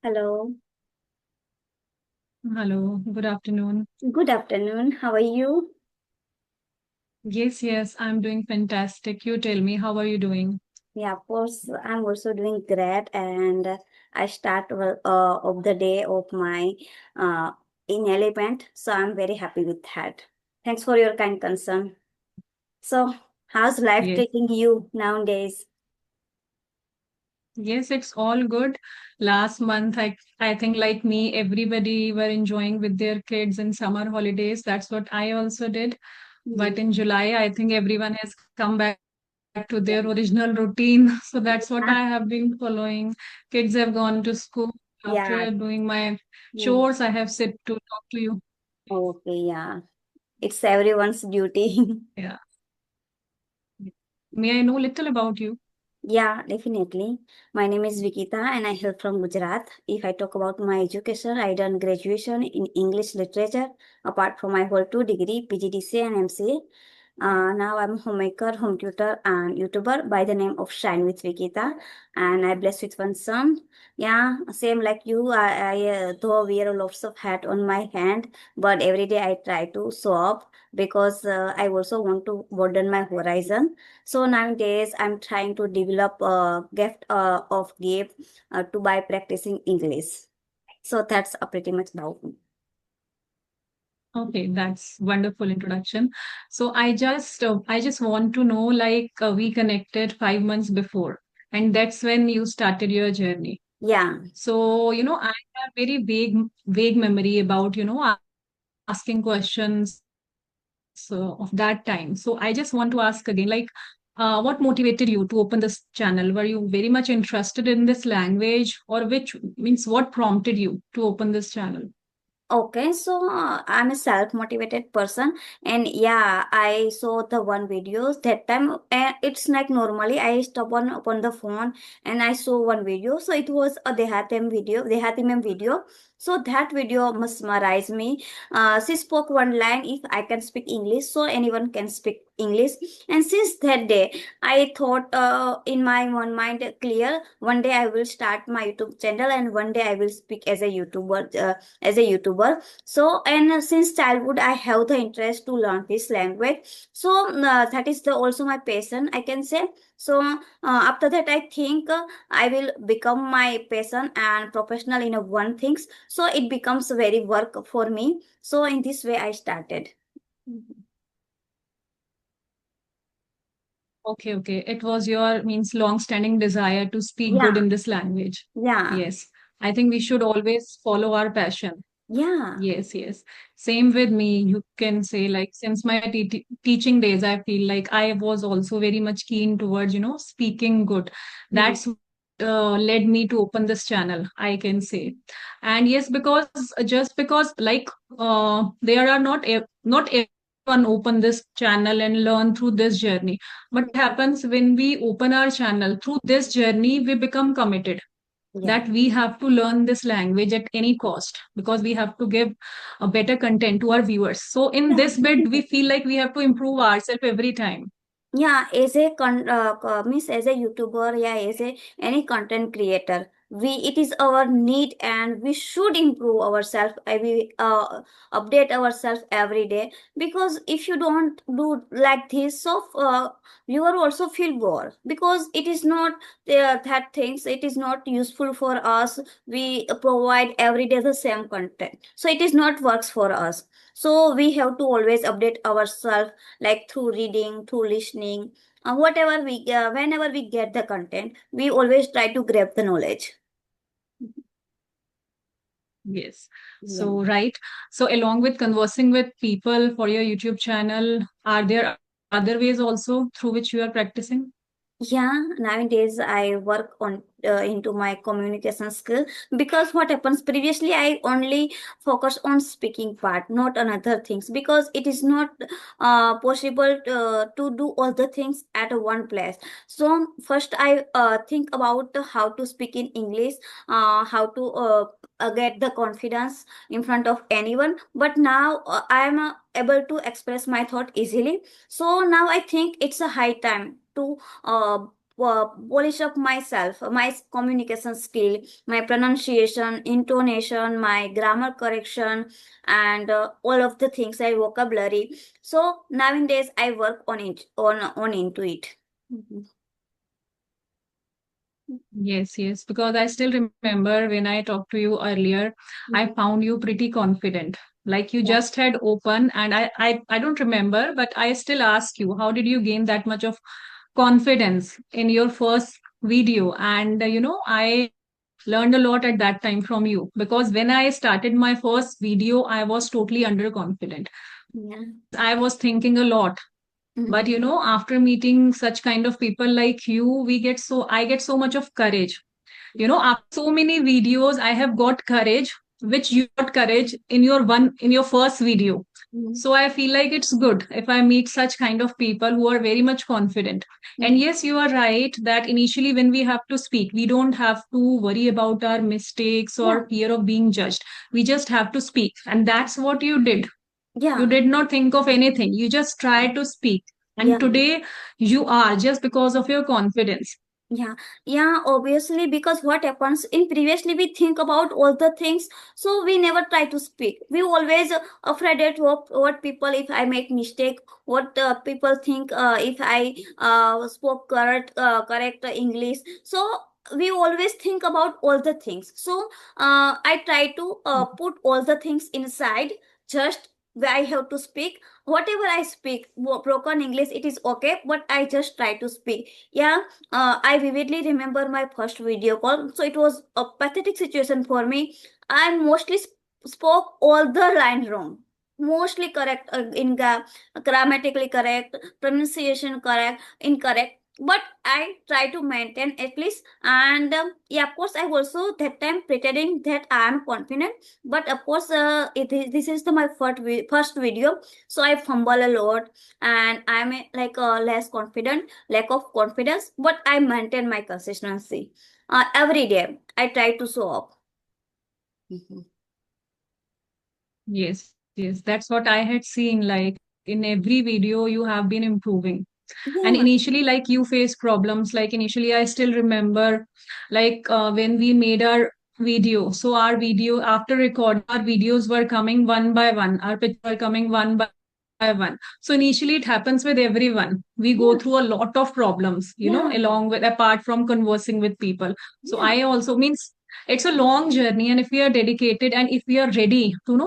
Hello. Hello, good afternoon. Good afternoon. How are you? Yes, I'm doing fantastic. You tell me, how are you doing? Yeah, of course, I'm also doing great, and I start of the day of my uh, in element, so I'm very happy with that. Thanks for your kind concern. So, how's life Yes, treating you nowadays? yes, it's all good. Last month, I think like me, everybody were enjoying with their kids in summer holidays. That's what I also did. But Hmm. in July, I think everyone has come back to Yeah. their original routine. So that's what Yeah. I have been following. Kids have gone to school. Yeah. After doing my Hmm. chores, I have sit to talk to you. Okay. Yeah. It's everyone's duty. Yeah. May I know little about you? Yeah, definitely. My name is Vikita and I hail from Gujarat. If I talk about my education, I done graduation in English literature apart from my whole two degree, PGDC and MCA. Now I'm homemaker, home tutor, and YouTuber by the name of Shine with Vikita, and I blessed with one son. Yeah, same like you. I though wear lots of hat on my hand, but every day I try to show up because I also want to broaden my horizon. So nowadays I'm trying to develop a gift of gift to by practicing English. So that's pretty much about me. Okay, that's wonderful introduction. So I just want to know we connected 5 months before, and that's when you started your journey. Yeah. So I have very vague memory about asking questions of that time. So I just want to ask again, what motivated you to open this channel? Were you very much interested in this language, or which means what prompted you to open this channel? Okay, so I'm a self-motivated person, and yeah, I saw the one videos that time. It's like normally I stop on upon the phone and I saw one video. So it was a Dehatim video. So that video mesmerized me. She spoke one line. If I can speak English, so anyone can speak English. And since that day, I thought in my one mind clear. One day I will start my YouTube channel, and one day I will speak as a YouTuber. As a YouTuber. So, and since childhood, I have the interest to learn this language. So, that is the also my passion, I can say. So, after that, I think I will become my passion and professional in a one things. So, it becomes very work for me. So, in this way, I started. Mhm. Okay. It was your means long-standing desire to speak good Yeah, in this language. yeah, Yes. I think we should always follow our passion. yeah, Yes. Same with me. You can say like since my teaching days, I feel like I was also very much keen towards, speaking good. mhm, That's led me to open this channel, I can say. And yes, because just because there are not everyone open this channel and learn through this journey. What happens when we open our channel through this journey, we become committed yeah. that we have to learn this language at any cost because we have to give a better content to our viewers. So in Yeah, this bit, we feel like we have to improve ourselves every time. yeah, means as a YouTuber, yeah, as a any content creator, we it is our need and we should improve ourselves. We update ourselves every day because if you don't do like this, so you will also feel bored because it is not that things. It is not useful for us. We provide every day the same content, so it is not works for us. So we have to always update ourselves like through reading, through listening, whatever whenever we get the content, we always try to grab the knowledge. Yes. Yeah. So, right. So, along with conversing with people for your YouTube channel, are there other ways also through which you are practicing? Yeah, nowadays I work on into my communication skill because what happens previously I only focus on speaking part, not on other things because it is not possible to do all the things at one place. So first I think about how to speak in English, how to get the confidence in front of anyone. But now I am able to express my thought easily. So now I think it's a high time to uh, polish up myself, my communication skill, my pronunciation, intonation, my grammar correction, and all of the things, I vocabulary. So nowadays I work on it, on into it. Mhm. Yes, yes, because I still remember when I talked to you earlier, I Mhm. found you pretty confident. Like you Yeah. just had open, and I don't remember, but I still ask you, how did you gain that much of confidence in your first video? And I learned a lot at that time from you because when I started my first video, I was totally underconfident Yeah. because I was thinking a lot. But Mhm. after meeting such kind of people like you, I get so much of courage. After so many videos, I have got courage, which you got courage in your first video. Mhm. So I feel like it's good if I meet such kind of people who are very much confident. And Mhm. yes, you are right that initially when we have to speak, we don't have to worry about our mistakes Yeah. or fear of being judged. We just have to speak. And that's what you did. You Yeah. did not think of anything. You just tried to speak. Yeah. And today you are just because of your confidence. Yeah, yeah, obviously, because what happens in previously we think about all the things, so we never try to speak. We always afraid at what people if I make mistake, what people think if I spoke correct English. So we always think about all the things. So I try to put all the things inside, just where I have to speak. Whatever I speak, broken English, it is okay, but I just try to speak. Yeah, I vividly remember my first video call. So it was a pathetic situation for me. I mostly spoke all the line wrong. Mostly correct grammatically correct, pronunciation correct, incorrect. But I try to maintain at least. And yeah, of course, I also that time pretending that I am confident. But of course, this is my first video, so I fumble a lot, and I'm like less confident, lack of confidence, but I maintain my consistency. Every day I try to show up. Mhm. Yes, yes, that's what I had seen. Like in every video, you have been improving. And Yeah. initially, like you faced problems. Like initially, I still remember, like when we made our video. So our video after record, our videos were coming one by one. Our pictures were coming one by one. So initially, it happens with everyone. We go through a Yeah. lot of problems, Yeah. along with apart from conversing with people. So I Yeah. also means it's a long journey, and if we are dedicated and if we are ready to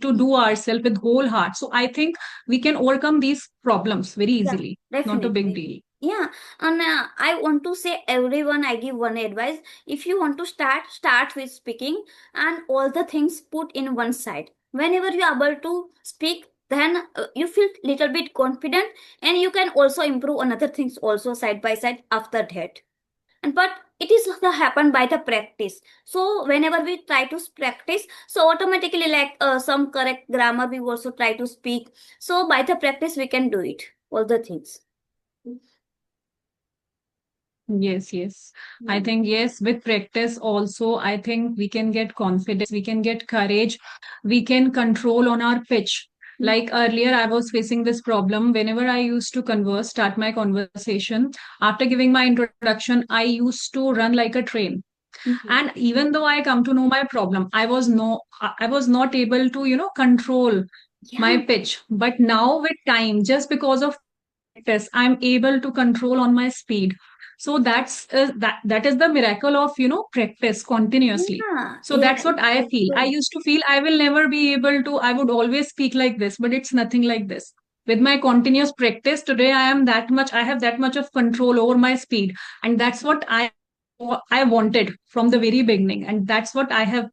to do ourselves with whole heart, so I think we can overcome these problems very Yeah, easily. Not a big definitely. deal. Yeah, and I want to say everyone, I give one advice. If you want to start with speaking, and all the things put in one side. Whenever you are able to speak, then you feel little bit confident, and you can also improve on other things also side by side after that. And but it is the happen by the practice. So whenever we try to practice, so automatically like some correct grammar we also try to speak. So by the practice we can do it all the things. Yes, yes. I Yeah. think, yes, with practice also, I think we can get confidence, we can get courage, we can control on our pitch. Like earlier, I was facing this problem whenever I used to start my conversation. After giving my introduction, I used to run like a train. Mhm. And even though I come to know my problem, I was not able to control my Yeah. pitch. But now with time, just because of practice, I'm able to control on my speed. So that is the miracle of practice continuously. Yeah. So Yeah. that's what It's I so feel. I true. used to feel I will never be able to, I would always speak like this, but it's nothing like this. With my continuous practice today, I have that much of control over my speed. And that's what I wanted from the very beginning. And that's what I have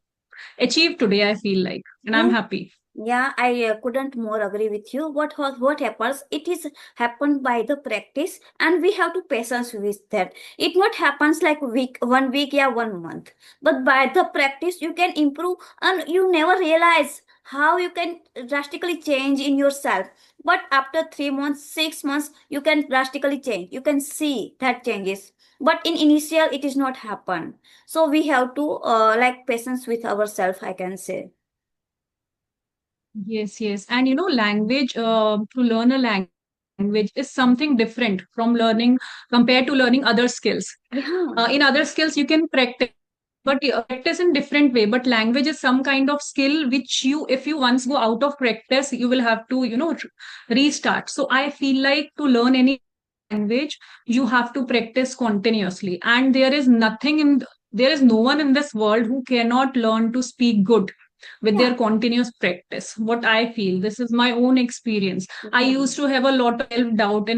achieved today, I feel like. And I'm Yeah. happy. Yeah, I couldn't more agree with you. What happens? It is happened by the practice, and we have to patience with that. It not happens like one week, yeah, 1 month. But by the practice, you can improve, and you never realize how you can drastically change in yourself. But after 3 months, 6 months, you can drastically change. You can see that changes. But in initial, it is not happen. So we have to like patience with ourselves, I can say. Yes, yes. And language, to learn a language, language is something different from learning compared to learning other skills. Yeah, In other skills you can practice, but practice in different way, but language is some kind of skill which you, if you once go out of practice, you will have to, restart. So I feel like to learn any language, you have to practice continuously, and there is no one in this world who cannot learn to speak good with yeah, their continuous practice. What I feel, this is my own experience. I yeah, used to have a lot of self doubt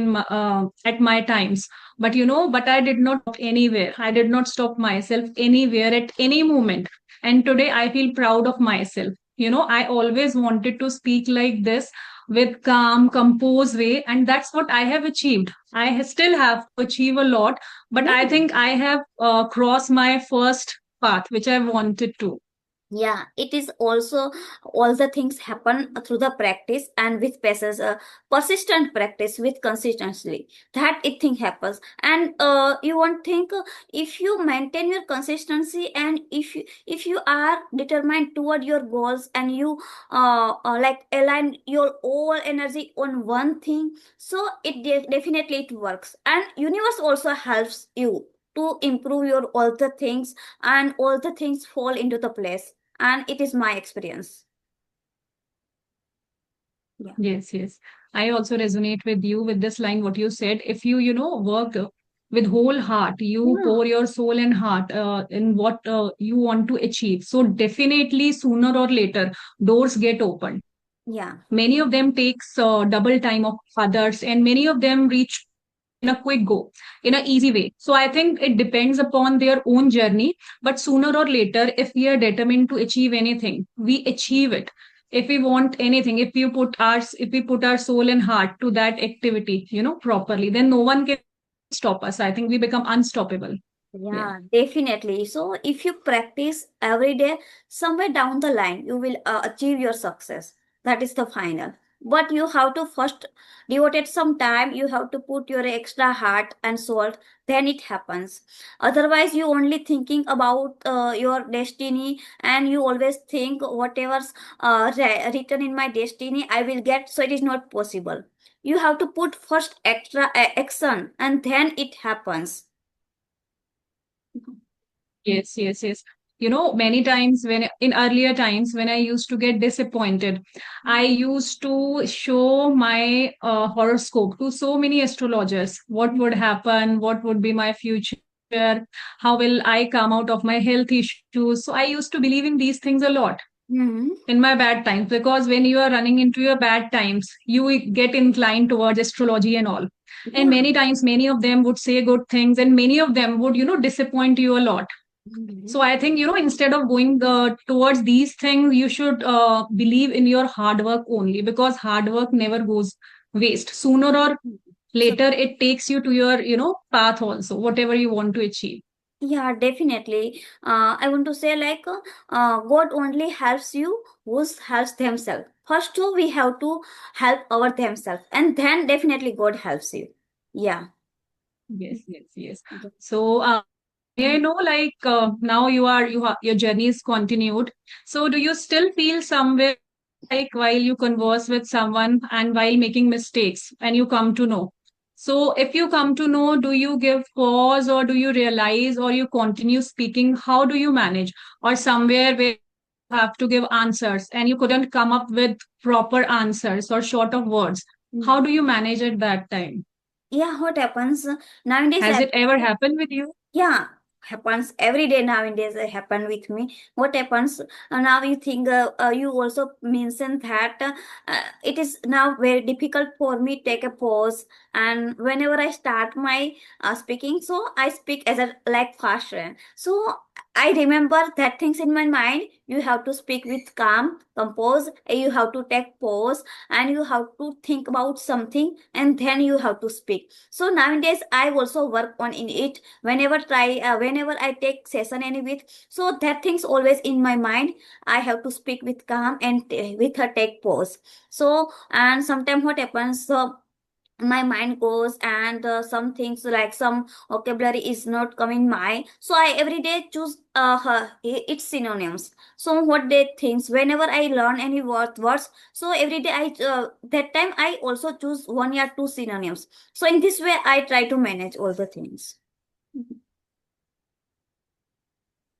at my times, but but I did not stop anywhere. I did not stop myself anywhere at any moment. And today I feel proud of myself. I always wanted to speak like this with calm, composed way, and that's what I have achieved. Still have to achieve a lot, but yeah. I think I have crossed my first path, which I wanted to. Yeah, it is also all the things happen through the practice and with patience, persistent practice with consistency. That it thing happens, and you won't think if you maintain your consistency and if you are determined toward your goals and you like align your all energy on one thing, so definitely it works, and universe also helps you to improve your all the things, and all the things fall into the place, and it is my experience. Yeah. Yes, yes. I also resonate with you with this line, what you said. If you, work with whole heart, you Yeah. pour your soul and heart in what you want to achieve. So definitely sooner or later, doors get opened. Yeah. Many of them takes double time of others, and many of them reach in a quick go, in a easy way. So I think it depends upon their own journey, but sooner or later, if we are determined to achieve anything, we achieve it. If we want anything, if we put our soul and heart to that activity, properly, then no one can stop us. I think we become unstoppable. Yeah. Yeah, definitely. So if you practice every day, somewhere down the line, you will achieve your success. That is the final. But you have to first devote it some time. You have to put your extra heart and soul. Then it happens. Otherwise, you only thinking about your destiny, and you always think whatever's written in my destiny, I will get. So it is not possible. You have to put first extra action, and then it happens. Yes, yes, yes. Many times when in earlier times when I used to get disappointed, I used to show my horoscope to so many astrologers. What would happen? What would be my future? How will I come out of my health issues? So I used to believe in these things a lot Mhm. in my bad times, because when you are running into your bad times, you get inclined towards astrology and all. And Yeah. many times, many of them would say good things, and many of them would, disappoint you a lot. Mhm. So I think, instead of going towards these things, you should believe in your hard work only, because hard work never goes waste. Sooner or So, later, it takes you to your, path also, whatever you want to achieve. yeah, definitely. I want to say like God only helps you who helps themselves. First, two, we have to help our themselves, and then definitely God helps you. Yeah. Yes, yes, yes. So, may I know, like, now your journey is continued. So, do you still feel somewhere like while you converse with someone and while making mistakes and you come to know? So, if you come to know, do you give pause or do you realize or you continue speaking? How do you manage? Or somewhere where you have to give answers and you couldn't come up with proper answers or short of words? Mm. How do you manage at that time? Yeah, what happens nowadays? Has it ever happened with you? Yeah, happens every day nowadays. It happen with me. What happens now? You think you also mentioned that it is now very difficult for me to take a pause, and whenever I start my speaking, so I speak as a like faster. So I remember that things in my mind. You have to speak with calm, compose. You have to take pause, and you have to think about something, and then you have to speak. So nowadays I also work on in it whenever I take session any with, so that things always in my mind. I have to speak with calm and with her take pause. So and sometimes what happens, so my mind goes, and some things like some vocabulary is not coming my, so I every day choose its synonyms. So what they thinks whenever I learn any words, so every day I that time I also choose one or two synonyms. So in this way I try to manage all the things.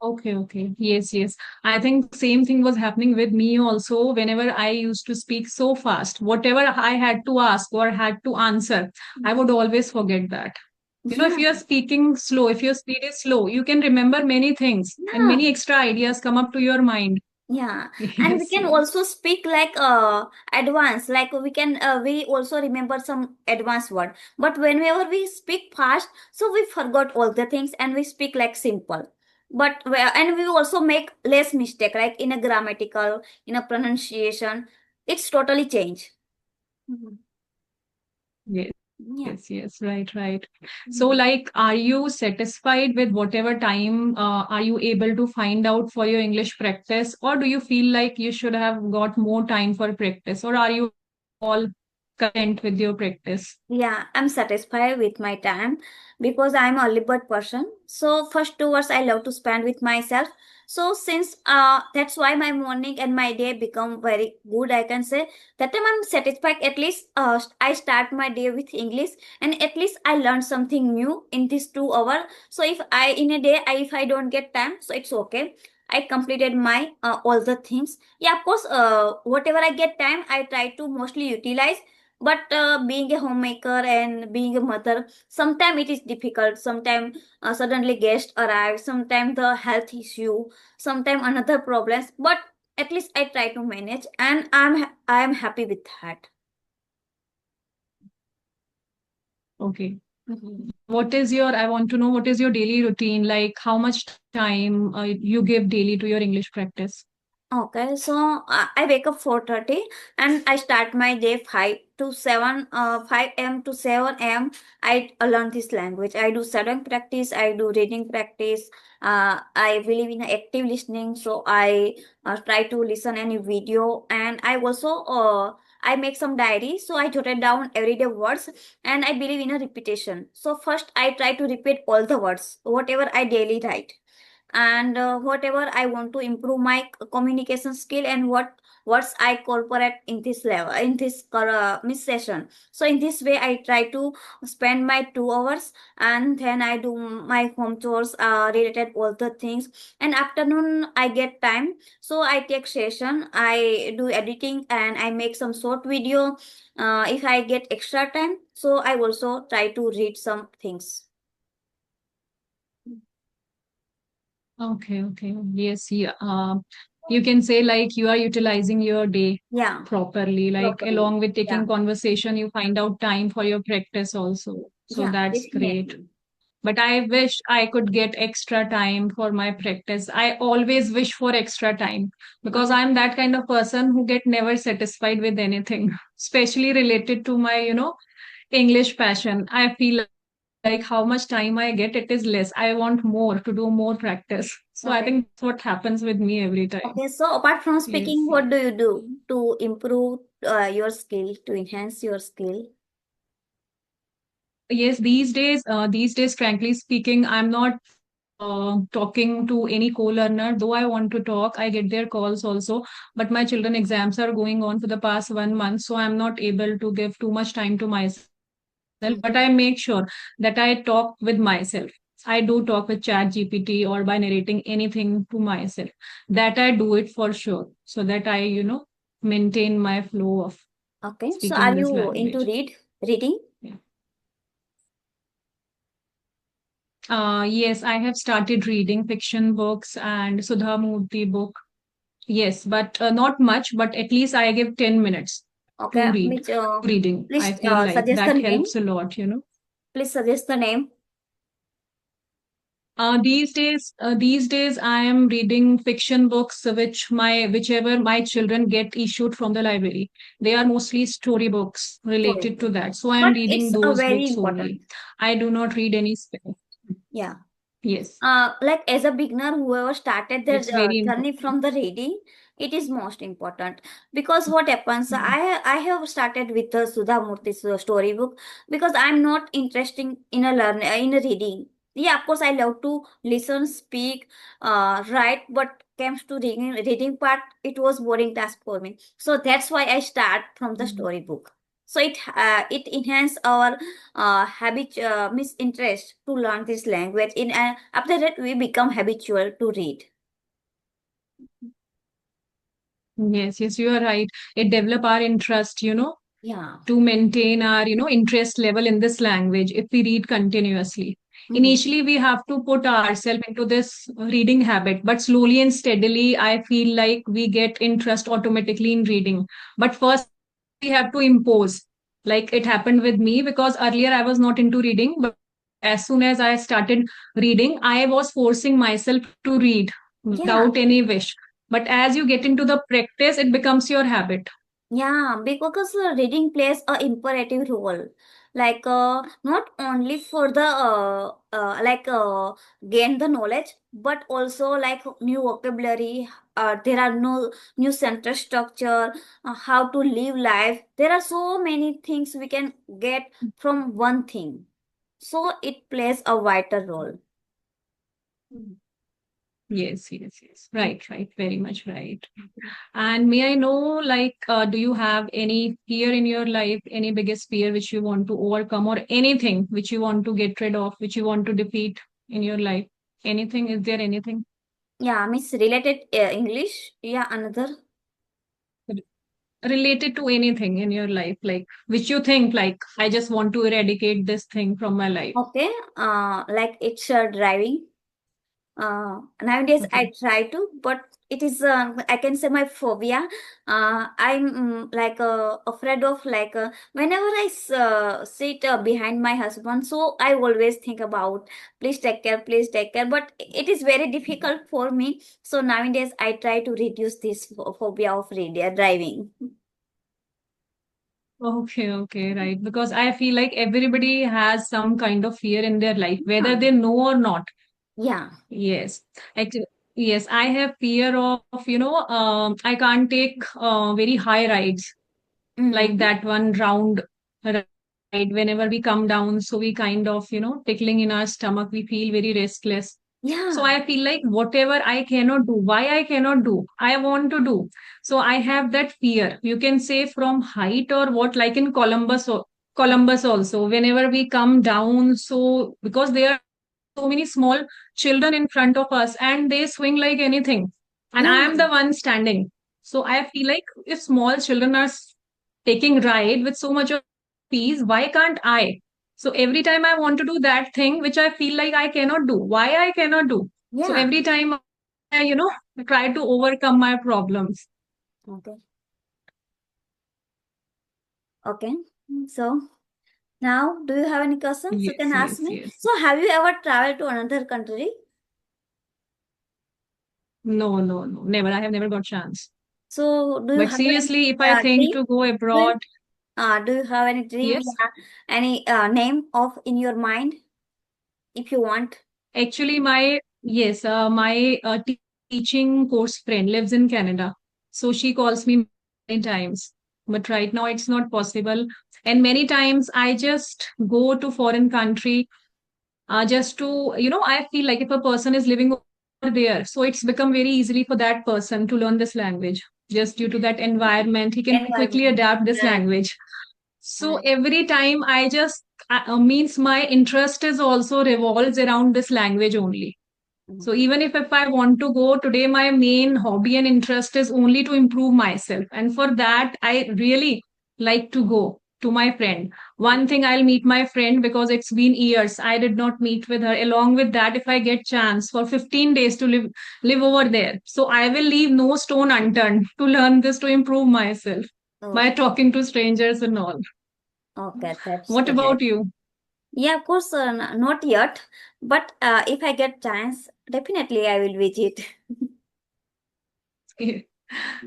Okay, okay. Yes, yes. I think same thing was happening with me also whenever I used to speak so fast. Whatever I had to ask or had to answer, I would always forget that. You know, if Yeah, you're speaking slow, if your speed is slow, you can remember many things and yeah. many extra ideas come up to your mind. Yeah, and we Yes, can yes. also speak like advanced, like we also remember some advanced word. But whenever we speak fast, so we forgot all the things and we speak like simple. And we also make less mistake, like in a grammatical, in a pronunciation. It's totally change. Mhm. Yes, Yeah. yes, yes, right, right. So, Mhm. like, are you satisfied with whatever time are you able to find out for your English practice, or do you feel like you should have got more time for practice, or are you all content with your practice? Yeah, I'm satisfied with my time because I'm a early bird person. So first 2 hours I love to spend with myself. So since that's why my morning and my day become very good, I can say that time I'm satisfied. At least I start my day with English, and at least I learn something new in this 2 hour. So if I in a day if I don't get time, so it's okay. I completed my all the things. Yeah, of course. Whatever I get time, I try to mostly utilize, but being a homemaker and being a mother, sometimes it is difficult. Sometimes suddenly guest arrive, sometimes the health issue, sometimes another problems, but at least I try to manage, and I'm happy with that. Okay. Mhm. What is your, I want to know what is your daily routine? Like, how much time you give daily to your English practice? Okay, so I wake up 4:30 and I start my day 5 to 7, 5 a.m. to 7 a.m. I learn this language. I do studying practice, I do reading practice. I believe in active listening, so I try to listen any video, and I also I make some diary, so I jotted down everyday words, and I believe in a repetition. So first I try to repeat all the words, whatever I daily write, and whatever I want to improve my communication skill, and what's I incorporate in this level in this miss session. So in this way I try to spend my 2 hours, and then I do my home chores related all the things, and afternoon I get time, so I take session, I do editing, and I make some short video. If I get extra time, so I also try to read some things. Okay, okay. Yes, yeah. You can say like you are utilizing your day Yeah, properly. Like properly. along with Yeah. taking conversation, you find out time for your practice also. So Yeah, that's great. definitely. But I wish I could get extra time for my practice. I always wish for extra time because Okay. I'm that kind of person who get never satisfied with anything, especially related to my, English passion. I feel like how much time I get, it is less. I want more to do more practice. So I Okay. think that's what happens with me every time. Okay. So apart from Yes, speaking, yes. what do you do to improve your skill, to enhance your skill? Yes, these days, frankly speaking, I'm not talking to any co-learner. Though I want to talk, I get their calls also. But my children exams are going on for the past 1 month, so I'm not able to give too much time to myself. But I Mhm. make sure that I talk with myself. I do talk with Chat GPT or by narrating anything to myself. That I do it for sure, so that I, maintain my flow of Okay. So speaking are this you into language. reading? Yeah. Yes, I have started reading fiction books and Sudha Murthy book. Yes, but not much, but at least I give 10 minutes Okay. to read, Which reading. I please feel like suggest the that name. helps a lot. Please suggest the name. These days, I am reading fiction books, whichever my children get issued from the library. They are mostly story books Story related to book. that. So I am But reading it's those very books important. only. I do not read any spell. Yeah. Yes, Like as a beginner, whoever started their it's very journey important. from the reading, it is most important. Because what happens, Mhm. I have started with the Sudha Murthy's storybook, because I'm not interested in a in a reading. Yeah, of course I love to listen, speak, write, but comes to reading part, it was boring task for me. So that's why I start from the Mhm. storybook. So it enhance our habit miss interest to learn this language. In after that we become habitual to read. Yes, yes, you are right. It develop our interest, Yeah. to maintain our interest level in this language if we read continuously. Mhm. Initially we have to put ourselves into this reading habit, but slowly and steadily I feel like we get interest automatically in reading. But first we have to impose, like it happened with me, because earlier I was not into reading, but as soon as I started reading, I was forcing myself to read without Yeah. any wish. But as you get into the practice, it becomes your habit. Yeah, because reading plays a imperative role, like not only for the gain the knowledge, but also like new vocabulary. There are no new sentence structure, how to live life. There are so many things we can get from one thing, so it plays a vital role. Yes, yes, yes. Right, right. Very much right. And may I know, like, do you have any fear in your life, any biggest fear which you want to overcome, or anything which you want to get rid of, which you want to defeat in your life? Anything? Is there anything Yeah, Miss related English. Yeah, another. related to anything in your life, like, which you think, like, I just want to eradicate this thing from my life? Okay. Like it's driving. Nowadays I Okay. try to, but it is I can say my phobia. I'm like afraid of like whenever I sit behind my husband, so I always think about please take care. But it is very difficult for me. So nowadays I try to reduce this phobia of driving. Okay, okay, right. Because I feel like everybody has some kind of fear in their life, whether Yeah. they know or not. Yeah. Yes. Actually, yes, I have fear of, I can't take very high rides, like Mm-hmm. that one round ride. Whenever we come down, so we kind of, tickling in our stomach, we feel very restless. So Yeah. I feel like whatever I cannot do, why I cannot do, I want to do. So I have that fear. You can say from height or what, like in Columbus also. Whenever we come down, so because there are so many small children in front of us and they swing like anything, and I am Yeah. the one standing. So I feel like if small children are taking ride with so much of peace, why can't I? So every time I want to do that thing which I feel like I cannot do, why I cannot do? So Yeah. every time I try to overcome my problems. Okay. Okay. So now, do you have any questions you Yes, can ask yes, me? yes. So, have you ever traveled to another country? No, no, no, never. I have never got chance. So, do you But have any seriously, if I think dream? to go Do you, abroad, do you have any dream? yes. Yeah, any name of in your mind, if you want? Actually, my teaching course friend lives in Canada, so she calls me many times. But right now, it's not possible. And many times, I just go to foreign country just to I feel like if a person is living over there, so it's become very easily for that person to learn this language. Just due to that environment, he can quickly Environment. adapt this Right. language. So Right. every time I just means my interest is also revolves around this language only. So Okay. even if I want to go today, my main hobby and interest is only to improve myself. And for that, I really like to go to my friend. One thing, I'll meet my friend because it's been years. I did not meet with her. Along with that, if I get chance for 15 days to live over there. So I will leave no stone unturned to learn this to improve myself by Okay. talking to strangers and all. Okay. That's What great. about you? Yeah, of course, not yet, but if I get chance, definitely I will visit. Yeah.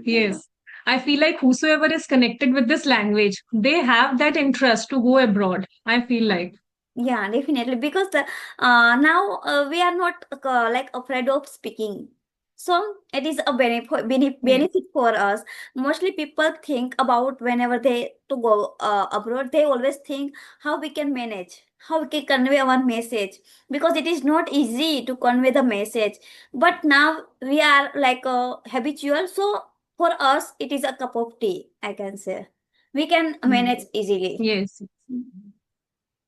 Yes. I feel like whosoever is connected with this language, they have that interest to go abroad. I feel like. Yeah, definitely. Because the now we are not like afraid of speaking. So it is a Yes. benefit for us. Mostly people think about whenever they to go abroad, they always think how we can manage, how we can convey our message, because it is not easy to convey the message. But now we are like habitual. So for us, it is a cup of tea, I can say. We can manage easily. Yes.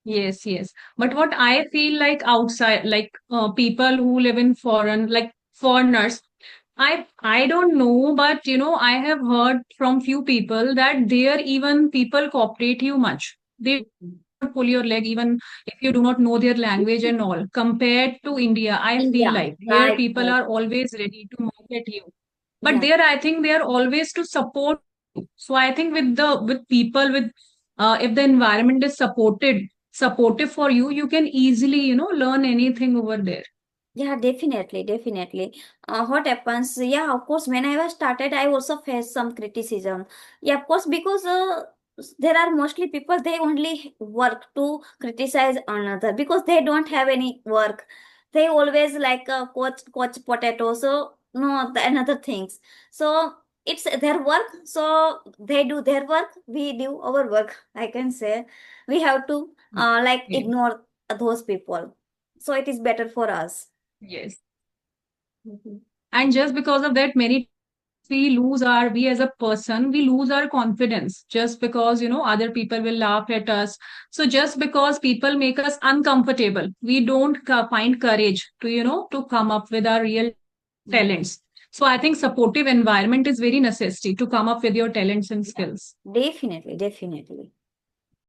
Yes, yes. But what I feel like outside, like people who live in foreign, like foreigners, I don't know, but I have heard from few people that there even people cooperate you much. They will not pull your leg even if you do not know their language and all. Compared to India, I feel India, like here right, people right. are always ready to mock at you. But Yeah. there, I think they are always to support you. So I think with people with if the environment is supportive for you, you can easily learn anything over there. Yeah, definitely, definitely. What happens? Yeah, of course. When I was started, I also faced some criticism. Yeah, of course, because there are mostly people they only work to criticize another because they don't have any work. They always like coach potato. So no, the another things. So it's their work. So they do their work. We do our work. I can say we have to like Yes. ignore those people. So it is better for us. Yes. And just because of that, many we as a person, we lose our confidence just because, other people will laugh at us. So just because people make us uncomfortable, we don't find courage to, to come up with our real talents. So I think supportive environment is very necessary to come up with your talents and Yeah, skills. definitely, definitely.